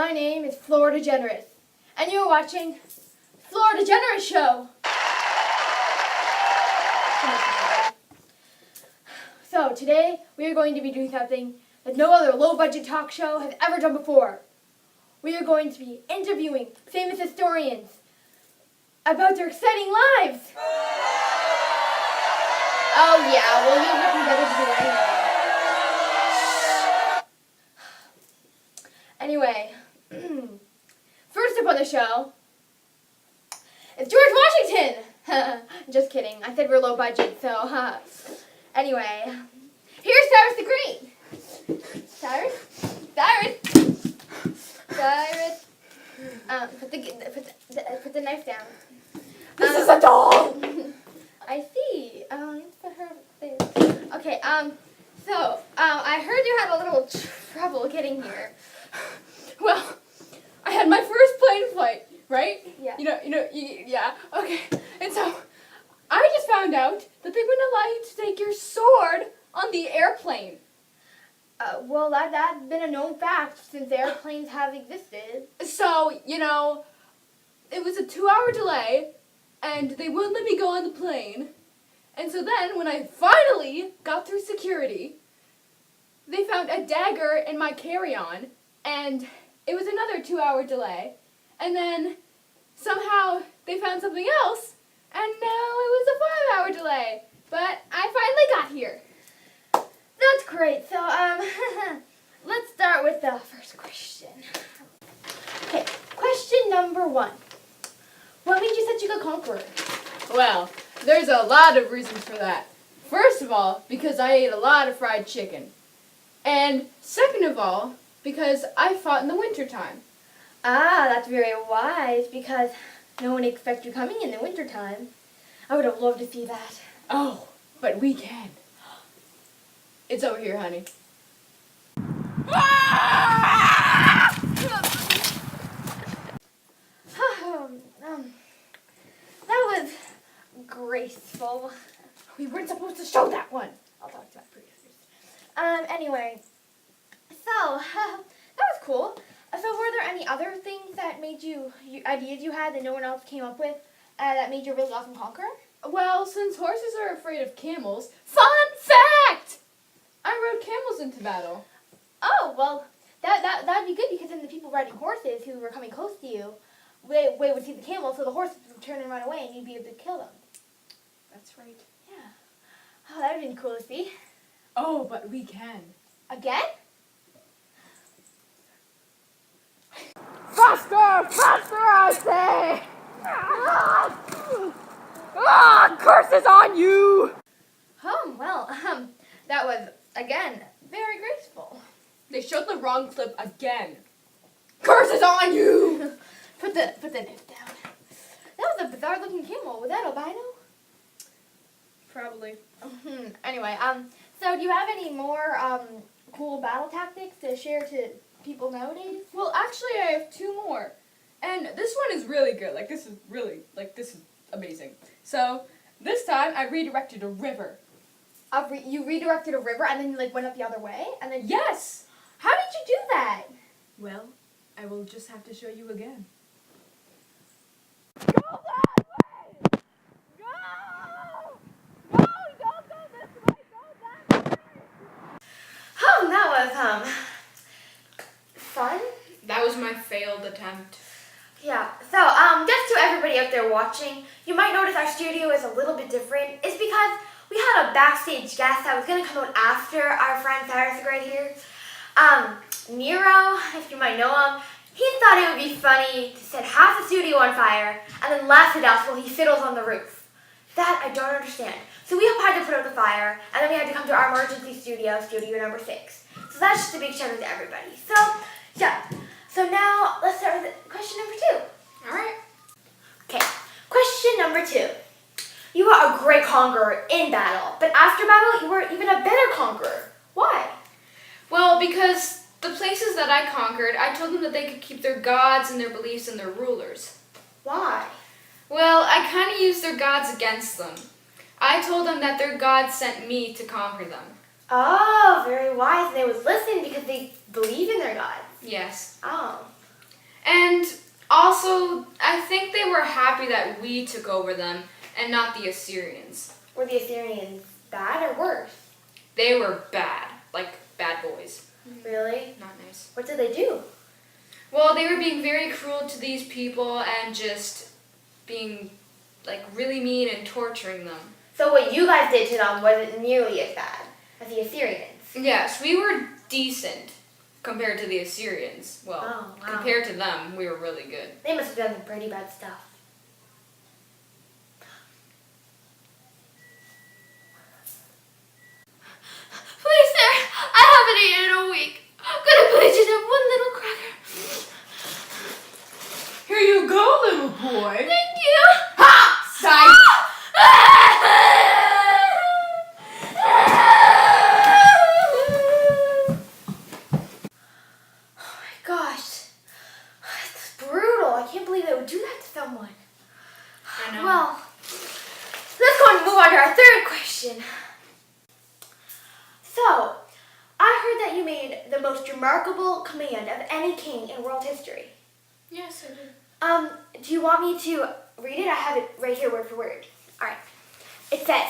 my name is Florida Generous, and you're watching Florida Generous Show. So today we are going to be doing something that no other low-budget talk show has ever done before. We are going to be interviewing famous historians about their exciting lives. Oh yeah, well you have nothing better to do anyway. Anyway, first up on the show is George Washington. Just kidding. I said we're low budget, so anyway, here's Cyrus the Great. Cyrus. Put the knife down. This is a doll. I see. Let's put her there. Okay. So I heard you had a little trouble getting here. Well, I had my first plane flight, right? Yeah. Yeah. Okay. And so I just found out that they wouldn't allow you to take your sword on the airplane. Well, that's been a known fact since airplanes have existed. So, it was a 2-hour delay, and they wouldn't let me go on the plane. And so then, when I finally got through security, they found a dagger in my carry-on, and it was another 2-hour delay. And then, somehow, they found something else, and now it was a 5-hour delay. But I finally got here. That's great. So, let's start with the first question. Okay, question number 1. What made you such a good conqueror? Well, there's a lot of reasons for that. First of all, because I ate a lot of fried chicken. And second of all, because I fought in the wintertime. Ah, that's very wise, because no one expects you coming in the wintertime. I would have loved to see that. Oh, but we can. It's over here, honey. That was graceful. We weren't supposed to show that one. I'll talk to my producers. Anyway, so that was cool. So were there any other things that made you ideas you had that no one else came up with that made you a really awesome conqueror? Well, since horses are afraid of camels, fun fact! I rode camels into battle. Oh, well, that'd be good, because then the people riding horses who were coming close to you, they would see the camels, so the horses would turn and run away, and you'd be able to kill them. That's right. Yeah. Oh, that would have been cool to see. Oh, but we can. Again? Faster! Faster, I say! Curses on you! Oh, well, that was, again, very graceful. They showed the wrong clip again. Curses on you! Put the knife down. That was a bizarre-looking camel. Was that albino? Probably. Anyway, so do you have any more cool battle tactics to share to people nowadays? Well, actually, I have 2 more. And this one is really good. This is amazing. So, this time, I redirected a river. You redirected a river and then went up the other way? And then Yes! How did you do that? Well, I will just have to show you again. Go that way! Go! No, don't go this way, go that way! Oh, that was, fun? That was my failed attempt. Yeah, so, just to everybody out there watching, you might notice our studio is a little bit different. It's because we had a backstage guest that was going to come out after our friend Cyrus right here. Nero, if you might know him, he thought it would be funny to set half the studio on fire and then laugh at us while he fiddles on the roof. That I don't understand. So we had to put out the fire, and then we had to come to our emergency studio, studio number 6. So that's just a big shout out to everybody. So, yeah. So now, let's start with question number 2. Alright. Okay, question number 2. You were a great conqueror in battle, but after battle, you were even a better conqueror. Why? Well, because the places that I conquered, I told them that they could keep their gods and their beliefs and their rulers. Why? Well, I kind of used their gods against them. I told them that their gods sent me to conquer them. Oh, very wise. They would listen because they believe in their gods. Yes. Oh. happy that we took over them and not the Assyrians. Were the Assyrians bad or worse? They were bad, like bad boys. Really? Not nice. What did they do? Well, they were being very cruel to these people and just being like really mean and torturing them. So what you guys did to them wasn't nearly as bad as the Assyrians. Yes, we were decent compared to the Assyrians. Well, Oh, wow. compared to them, we were really good. They must have done some pretty bad stuff. Please, sir, I haven't eaten in a week. Could I please just have one little cracker? Here you go, little boy. Thank you. Ha! Psych! Oh my gosh. It's brutal. I can't believe they would do that to someone. I know. Well, let's go and move on to our third question. So, I heard that you made the most remarkable command of any king in world history. Yes, I did. Do you want me to read it? I have it right here word for word. Alright. It says,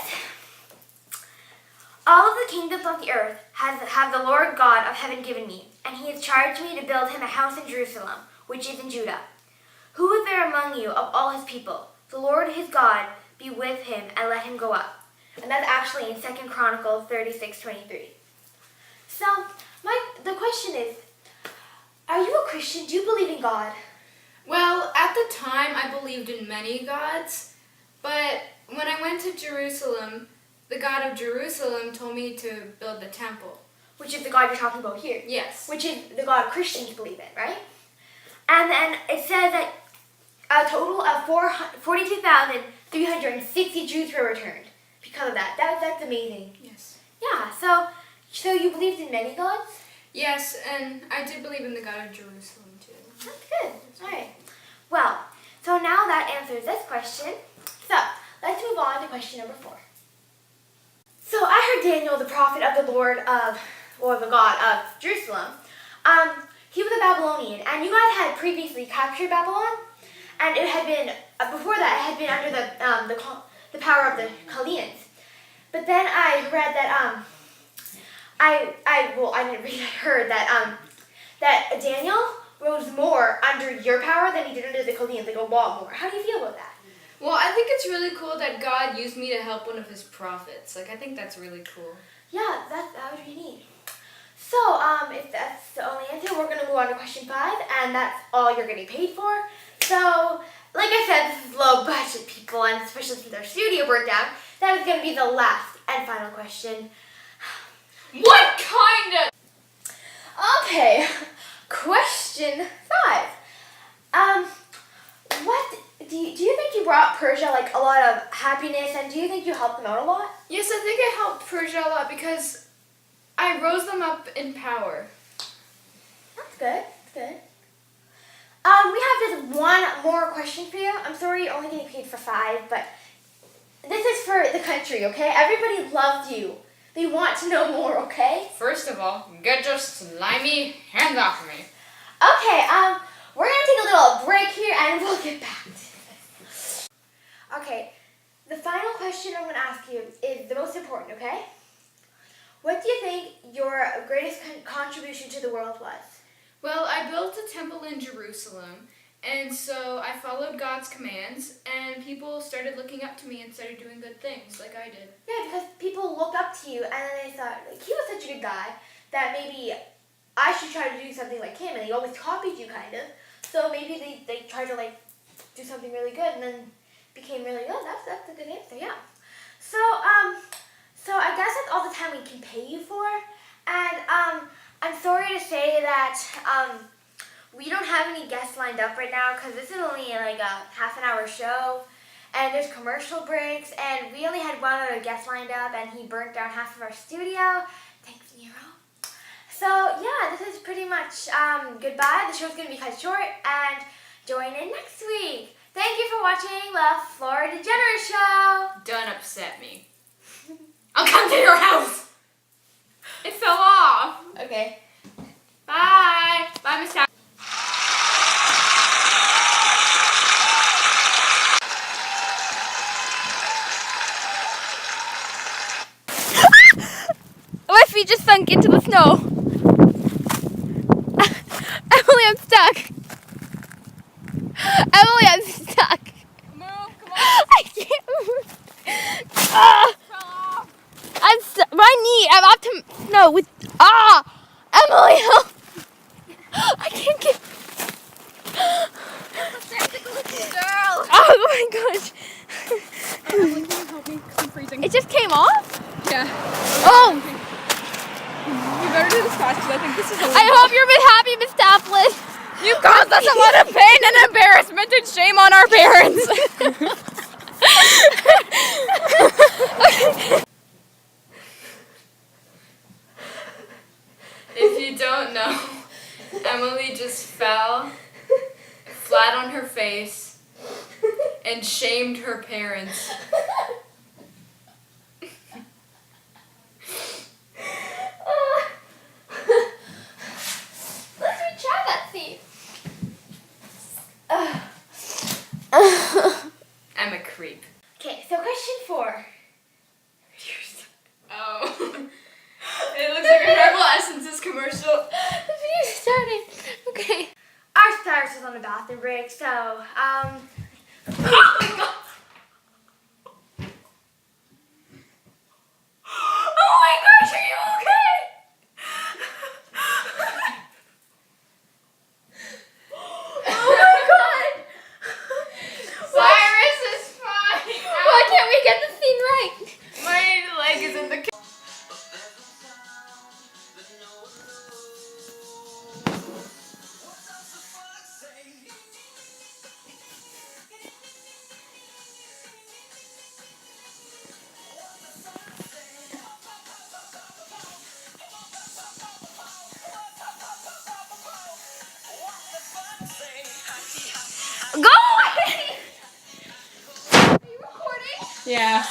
all of the kingdoms of the earth have the Lord God of heaven given me, and he has charged me to build him a house in Jerusalem, which is in Judah. Who is there among you of all his people? The Lord his God be with him, and let him go up. And that's actually in 2 Chronicles 36:23. So, the question is, are you a Christian? Do you believe in God? Well, at the time, I believed in many gods, but when I went to Jerusalem, the God of Jerusalem told me to build the temple. Which is the God you're talking about here. Yes. Which is the God Christians believe in, right? And then it says that a total of 42,360 Jews were returned because of that. That's amazing. Yes. Yeah, so you believed in many gods? Yes, and I did believe in the God of Jerusalem too. That's good. All right. Well, so now that answers this question. So let's move on to question number 4. So I heard Daniel, the prophet of the Lord or the God of Jerusalem, he was a Babylonian, and you guys had previously captured Babylon, and it had been before that it had been under the power of the Chaldeans. But then I read that I didn't read. I heard that Daniel rose more under your power than he did under the Chaldeans, like a lot more. How do you feel about that? Well, I think it's really cool that God used me to help one of his prophets. Like, I think that's really cool. Yeah, that would be neat. So, if that's the only answer, we're going to move on to question 5, and that's all you're getting paid for. So, like I said, this is low budget, people, and especially since our studio burnt down, that is going to be the last and final question. What kind of... Okay, question 5. What do you think you brought Persia like a lot of happiness, and do you think you helped them out a lot? Yes, I think I helped Persia a lot because I rose them up in power. That's good. That's good. We have just one more question for you. I'm sorry you're only getting paid for 5, but this is for the country, okay? Everybody loves you. They want to know more, okay? First of all, get your slimy hands off me. Okay, we're gonna take a little break here and we'll get back to this. Okay, the final question I'm gonna ask you is the most important, okay? What do you think your greatest contribution to the world was? Well, I built a temple in Jerusalem, and so I followed God's commands, and people started looking up to me and started doing good things, like I did. Yeah, because people looked up to you and then they thought, like, he was such a good guy that maybe I should try to do something like him, and they always copied you, kind of. So maybe they tried to, like, do something really good and then became really good. That's a good answer, yeah. So I guess that's all the time we can pay you for. And I'm sorry to say that we don't have any guests lined up right now because this is only like a half an hour show. And there's commercial breaks, and we only had one other guest lined up, and he burnt down half of our studio. Thanks, Nero. So yeah, this is pretty much goodbye. The show's gonna be cut short, and join in next week. Thank you for watching the Florida Degenerate Show. Don't upset me. I'll come to your house. It fell off. Okay. Bye. Bye, Miss Town. feet just sunk into the snow. Emily, I'm stuck. Emily, I'm stuck. Move, come on. I can't move. I'm my knee. I'm up to no with Emily, help! I can't get. Girl. Oh my gosh! Emily, can you help me? I'm freezing. It just came off. Yeah. Oh! You better do this fast because I think this is illegal. I hope you're happy, Miss Taplin. You caused us a lot of pain and embarrassment and shame on our parents. If you don't know, Emily just fell flat on her face and shamed her parents. Let's retry that scene. I'm a creep. Okay, so question 4. Oh. It looks like a Herbal Essences commercial. The video started. Okay. Our Cyrus was on a bathroom break, so, Oh my god! Oh my gosh, are you okay? Oh my god! Cyrus is fine. Why can't we get the scene right? My leg is in the Go away! Are you recording? Yeah.